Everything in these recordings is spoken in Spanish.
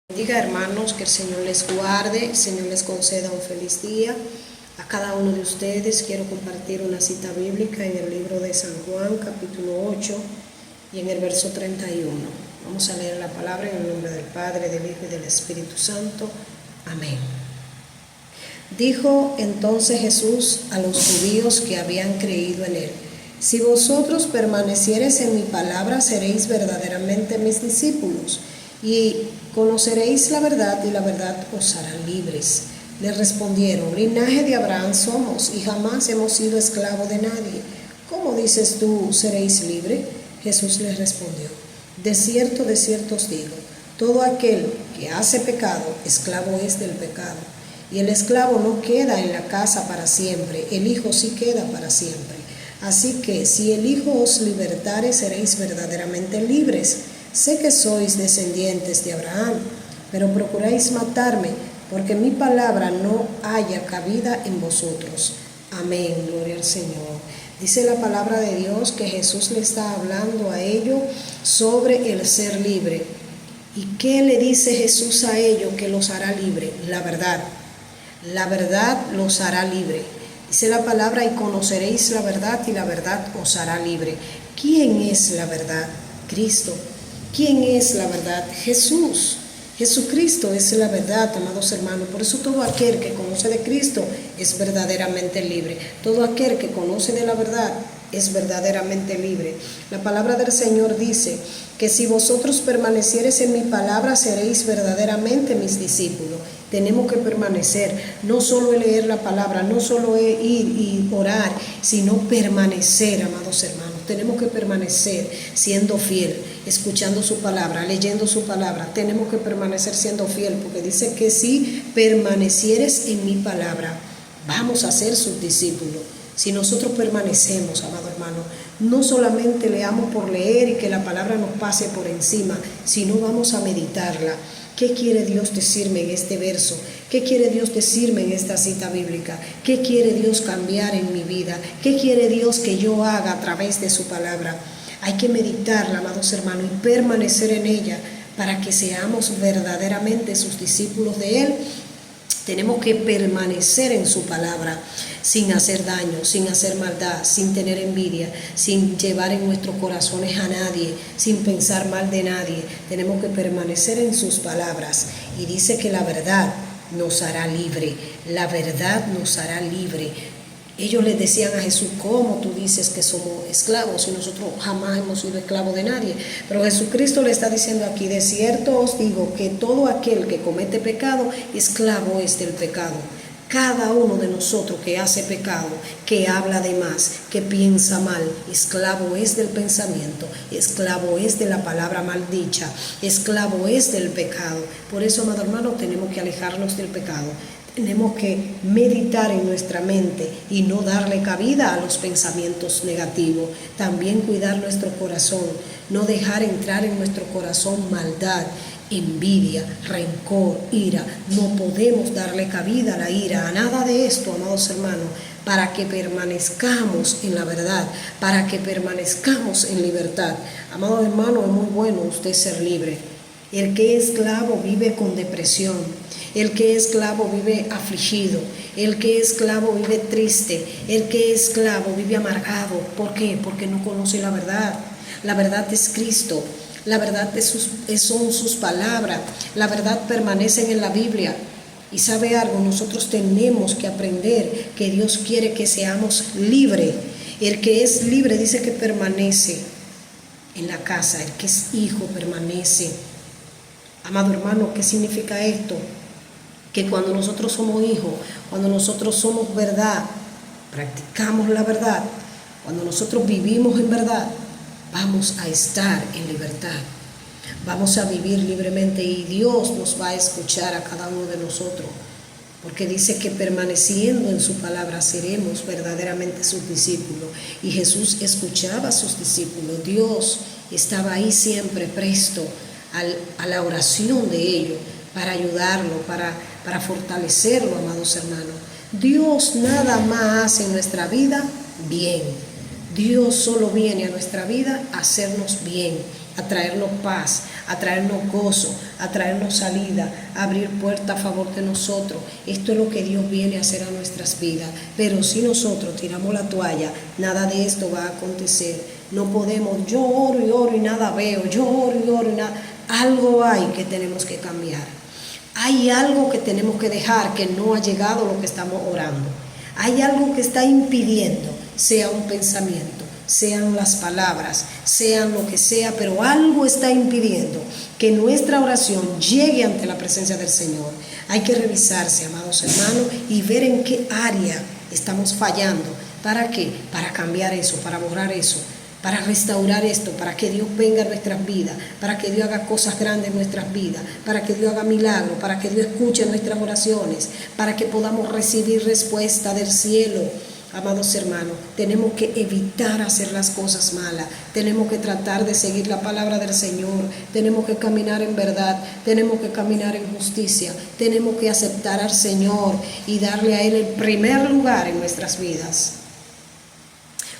Bendiga, hermanos, que el Señor les guarde, el Señor les conceda un feliz día. A cada uno de ustedes quiero compartir una cita bíblica en el libro de San Juan, capítulo 8, y en el verso 31. Vamos a leer la palabra en el nombre del Padre, del Hijo y del Espíritu Santo. Amén. Dijo entonces Jesús a los judíos que habían creído en él: si vosotros permaneciereis en mi palabra, seréis verdaderamente mis discípulos, y conoceréis la verdad, y la verdad os hará libres. Le respondieron: linaje de Abraham somos, y jamás hemos sido esclavos de nadie. ¿Cómo dices tú, seréis libres? Jesús les respondió: de cierto os digo, todo aquel que hace pecado, esclavo es del pecado. Y el esclavo no queda en la casa para siempre, el Hijo sí queda para siempre. Así que si el Hijo os libertare, seréis verdaderamente libres. Sé que sois descendientes de Abraham, pero procuráis matarme, porque mi palabra no haya cabida en vosotros. Amén, gloria al Señor. Dice la palabra de Dios que Jesús le está hablando a ellos sobre el ser libre. ¿Y qué le dice Jesús a ellos que los hará libre? La verdad. La verdad los hará libre. Dice la palabra: y conoceréis la verdad, y la verdad os hará libre. ¿Quién es la verdad? Cristo. ¿Quién es la verdad? Jesús. Jesucristo es la verdad, amados hermanos. Por eso todo aquel que conoce de Cristo es verdaderamente libre. Todo aquel que conoce de la verdad es verdaderamente libre. La palabra del Señor dice que si vosotros permaneciereis en mi palabra, seréis verdaderamente mis discípulos. Tenemos que permanecer, no solo leer la palabra, no solo ir y orar, sino permanecer, amados hermanos. Tenemos que permanecer siendo fiel, escuchando su palabra, leyendo su palabra. Tenemos que permanecer siendo fiel, porque dice que si permanecieres en mi palabra, vamos a ser sus discípulos. Si nosotros permanecemos, amado hermano, no solamente leamos por leer y que la palabra nos pase por encima, sino vamos a meditarla. ¿Qué quiere Dios decirme en este verso? ¿Qué quiere Dios decirme en esta cita bíblica? ¿Qué quiere Dios cambiar en mi vida? ¿Qué quiere Dios que yo haga a través de su palabra? Hay que meditarla, amados hermanos, y permanecer en ella para que seamos verdaderamente sus discípulos de Él. Tenemos que permanecer en su palabra sin hacer daño, sin hacer maldad, sin tener envidia, sin llevar en nuestros corazones a nadie, sin pensar mal de nadie. Tenemos que permanecer en sus palabras. Y dice que la verdad nos hará libre. La verdad nos hará libre. Ellos les decían a Jesús: ¿cómo tú dices que somos esclavos si nosotros jamás hemos sido esclavos de nadie? Pero Jesucristo le está diciendo aquí: de cierto os digo que todo aquel que comete pecado, esclavo es del pecado. Cada uno de nosotros que hace pecado, que habla de más, que piensa mal, esclavo es del pensamiento, esclavo es de la palabra maldicha, esclavo es del pecado. Por eso, amado hermano, tenemos que alejarnos del pecado. Tenemos que meditar en nuestra mente y no darle cabida a los pensamientos negativos. También cuidar nuestro corazón, no dejar entrar en nuestro corazón maldad, envidia, rencor, ira. No podemos darle cabida a la ira, a nada de esto, amados hermanos, para que permanezcamos en la verdad, para que permanezcamos en libertad. Amados hermanos, es muy bueno usted ser libre. El que es esclavo vive con depresión. El que es esclavo vive afligido. El que es esclavo vive triste. El que es esclavo vive amargado. ¿Por qué? Porque no conoce la verdad. La verdad es Cristo. La verdad son sus palabras. La verdad permanece en la Biblia. Y sabe algo, nosotros tenemos que aprender que Dios quiere que seamos libres. El que es libre dice que permanece en la casa. El que es hijo permanece. Amado hermano, ¿qué significa esto? Que cuando nosotros somos hijos, cuando nosotros somos verdad, practicamos la verdad, cuando nosotros vivimos en verdad, vamos a estar en libertad. Vamos a vivir libremente y Dios nos va a escuchar a cada uno de nosotros. Porque dice que permaneciendo en su palabra seremos verdaderamente sus discípulos. Y Jesús escuchaba a sus discípulos. Dios estaba ahí siempre presto a la oración de ellos, para ayudarlo, para fortalecerlo, amados hermanos. Dios nada más hace en nuestra vida bien. Dios solo viene a nuestra vida a hacernos bien, a traernos paz, a traernos gozo, a traernos salida, a abrir puertas a favor de nosotros. Esto es lo que Dios viene a hacer a nuestras vidas. Pero si nosotros tiramos la toalla, nada de esto va a acontecer. No podemos, yo oro y nada veo, yo oro y nada. Algo hay que tenemos que cambiar. Hay algo que tenemos que dejar que no ha llegado lo que estamos orando. Hay algo que está impidiendo, sea un pensamiento, sean las palabras, sean lo que sea, pero algo está impidiendo que nuestra oración llegue ante la presencia del Señor. Hay que revisarse, amados hermanos, y ver en qué área estamos fallando. ¿Para qué? Para cambiar eso, para borrar eso, para restaurar esto, para que Dios venga a nuestras vidas, para que Dios haga cosas grandes en nuestras vidas, para que Dios haga milagros, para que Dios escuche nuestras oraciones, para que podamos recibir respuesta del cielo. Amados hermanos, tenemos que evitar hacer las cosas malas, tenemos que tratar de seguir la palabra del Señor, tenemos que caminar en verdad, tenemos que caminar en justicia, tenemos que aceptar al Señor y darle a Él el primer lugar en nuestras vidas.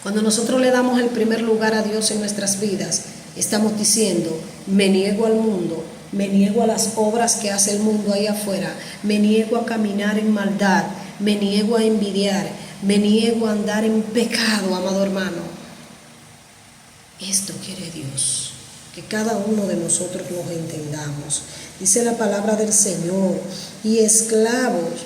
Cuando nosotros le damos el primer lugar a Dios en nuestras vidas, estamos diciendo, me niego al mundo, me niego a las obras que hace el mundo ahí afuera, me niego a caminar en maldad, me niego a envidiar, me niego a andar en pecado, amado hermano. Esto quiere Dios, que cada uno de nosotros nos entendamos. Dice la palabra del Señor, y esclavos,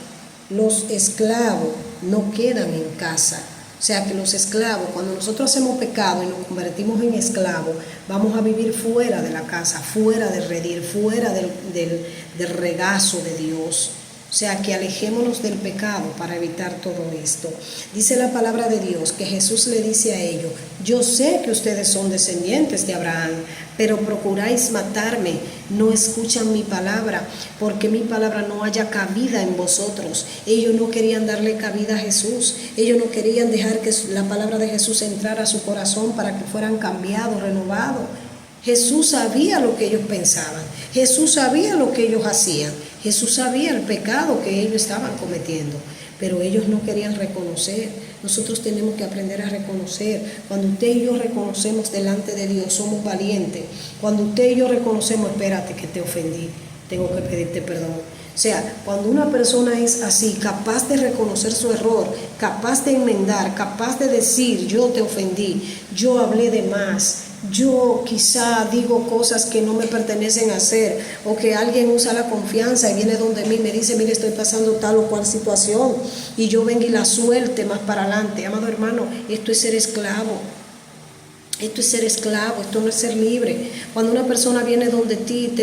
los esclavos no quedan en casa. O sea que los esclavos, cuando nosotros hacemos pecado y nos convertimos en esclavos, vamos a vivir fuera de la casa, fuera del redil, fuera del regazo de Dios. O sea que alejémonos del pecado para evitar todo esto. Dice la palabra de Dios que Jesús le dice a ellos, yo sé que ustedes son descendientes de Abraham, pero procuráis matarme, no escuchan mi palabra, porque mi palabra no haya cabida en vosotros. Ellos no querían darle cabida a Jesús, ellos no querían dejar que la palabra de Jesús entrara a su corazón para que fueran cambiados, renovados. Jesús sabía lo que ellos pensaban, Jesús sabía lo que ellos hacían, Jesús sabía el pecado que ellos estaban cometiendo, pero ellos no querían reconocer. Nosotros tenemos que aprender a reconocer. Cuando usted y yo reconocemos delante de Dios, somos valientes. Cuando usted y yo reconocemos, espérate que te ofendí, tengo que pedirte perdón. O sea, cuando una persona es así, capaz de reconocer su error, capaz de enmendar, capaz de decir, yo te ofendí, yo hablé de más, yo quizá digo cosas que no me pertenecen a hacer, o que alguien usa la confianza y viene donde mí y me dice, mire, estoy pasando tal o cual situación, y yo vengo y la suelte más para adelante. Amado hermano, esto es ser esclavo. Esto es ser esclavo, esto no es ser libre. Cuando una persona viene donde ti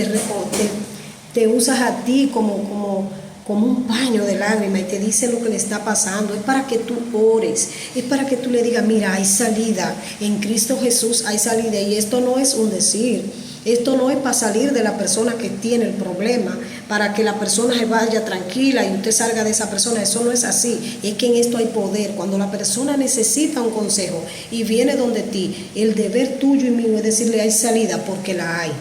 te usas a ti como un paño de lágrimas y te dice lo que le está pasando, es para que tú ores, es para que tú le digas, mira, hay salida, en Cristo Jesús hay salida, y esto no es un decir, esto no es para salir de la persona que tiene el problema, para que la persona se vaya tranquila y usted salga de esa persona. Eso no es así, es que en esto hay poder. Cuando la persona necesita un consejo y viene donde ti, el deber tuyo y mío es decirle, hay salida, porque la hay.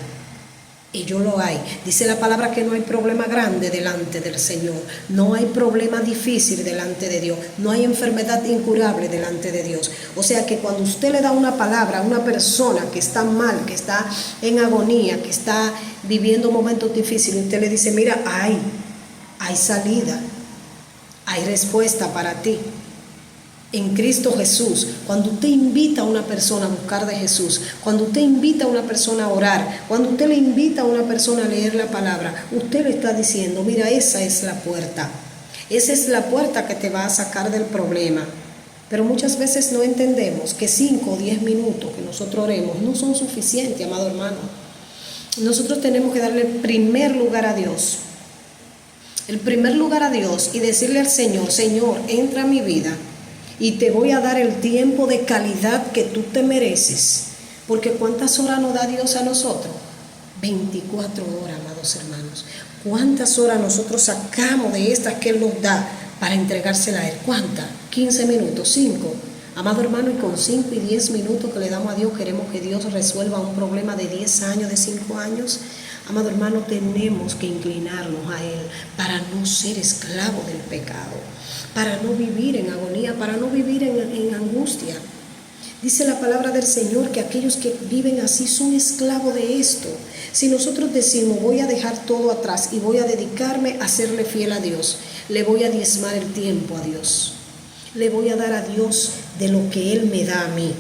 Y yo lo hay. Dice la palabra que no hay problema grande delante del Señor, no hay problema difícil delante de Dios, no hay enfermedad incurable delante de Dios. O sea que cuando usted le da una palabra a una persona que está mal, que está en agonía, que está viviendo momentos difíciles, usted le dice, mira, hay salida, hay respuesta para ti. En Cristo Jesús, cuando usted invita a una persona a buscar de Jesús, cuando usted invita a una persona a orar, cuando usted le invita a una persona a leer la palabra, usted le está diciendo, mira, esa es la puerta que te va a sacar del problema. Pero muchas veces no entendemos que 5 o 10 minutos que nosotros oremos no son suficientes, amado hermano. Nosotros tenemos que darle el primer lugar a Dios. El primer lugar a Dios y decirle al Señor, Señor, entra a mi vida. Y te voy a dar el tiempo de calidad que tú te mereces. Porque ¿cuántas horas nos da Dios a nosotros? 24 horas, amados hermanos. ¿Cuántas horas nosotros sacamos de estas que Él nos da para entregársela a Él? ¿Cuántas? 15 minutos, 5. Amado hermano, y con 5 y 10 minutos que le damos a Dios, queremos que Dios resuelva un problema de 10 años, de 5 años. Amado hermano, tenemos que inclinarnos a Él para no ser esclavos del pecado, para no vivir en agonía, para no vivir en angustia. Dice la palabra del Señor que aquellos que viven así son esclavos de esto. Si nosotros decimos, voy a dejar todo atrás y voy a dedicarme a serle fiel a Dios, le voy a diezmar el tiempo a Dios, le voy a dar a Dios de lo que Él me da a mí.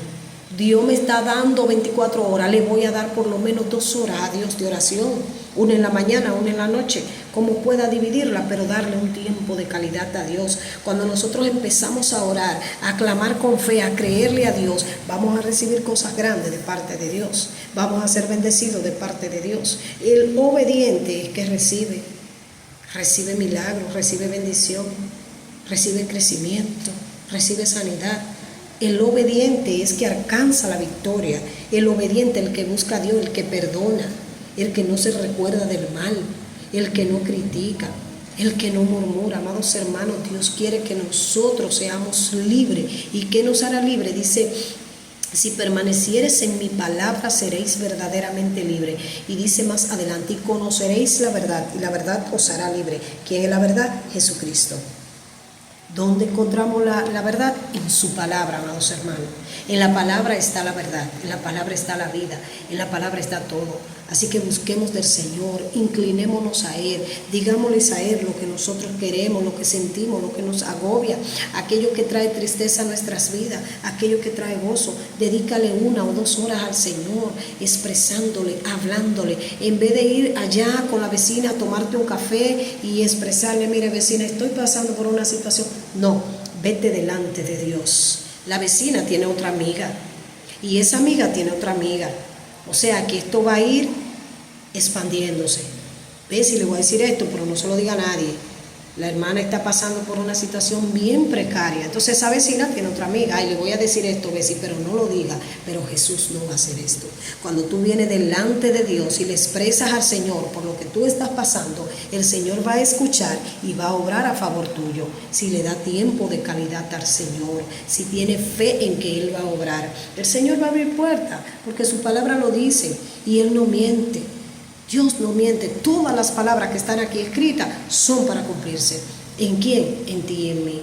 Dios me está dando 24 horas, le voy a dar por lo menos 2 horas a Dios de oración, una en la mañana, una en la noche, como pueda dividirla, pero darle un tiempo de calidad a Dios. Cuando nosotros empezamos a orar, a clamar con fe, a creerle a Dios, vamos a recibir cosas grandes de parte de Dios, vamos a ser bendecidos de parte de Dios. El obediente es que recibe milagros, recibe bendición, recibe crecimiento, recibe sanidad. El obediente es que alcanza la victoria. El obediente, el que busca a Dios, el que perdona, el que no se recuerda del mal, el que no critica, el que no murmura. Amados hermanos, Dios quiere que nosotros seamos libres. ¿Y qué nos hará libre? Dice, si permanecieres en mi palabra, seréis verdaderamente libres. Y dice más adelante, y conoceréis la verdad, y la verdad os hará libre. ¿Quién es la verdad? Jesucristo. ¿Dónde encontramos la verdad? En su palabra, amados hermanos. En la palabra está la verdad, en la palabra está la vida, en la palabra está todo. Así que busquemos del Señor, inclinémonos a Él, digámosles a Él lo que nosotros queremos, lo que sentimos, lo que nos agobia, aquello que trae tristeza a nuestras vidas, aquello que trae gozo. Dedícale 1 o 2 horas al Señor, expresándole, hablándole, en vez de ir allá con la vecina a tomarte un café y expresarle, mire vecina, estoy pasando por una situación. No, vete delante de Dios. La vecina tiene otra amiga y esa amiga tiene otra amiga. O sea que esto va a ir expandiéndose. ¿Ves? Y le voy a decir esto, pero no se lo diga a nadie. La hermana está pasando por una situación bien precaria. Entonces esa vecina tiene otra amiga. Ay, le voy a decir esto, Bessie, pero no lo diga. Pero Jesús no va a hacer esto. Cuando tú vienes delante de Dios y le expresas al Señor por lo que tú estás pasando, el Señor va a escuchar y va a obrar a favor tuyo. Si le da tiempo de calidad al Señor, si tiene fe en que Él va a obrar, el Señor va a abrir puertas, porque su palabra lo dice y Él no miente. Dios no miente. Todas las palabras que están aquí escritas son para cumplirse. ¿En quién? En ti y en mí.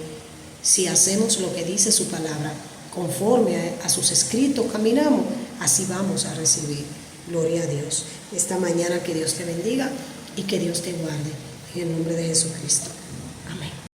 Si hacemos lo que dice su palabra, conforme a sus escritos caminamos, así vamos a recibir. Gloria a Dios. Esta mañana que Dios te bendiga y que Dios te guarde. En el nombre de Jesucristo.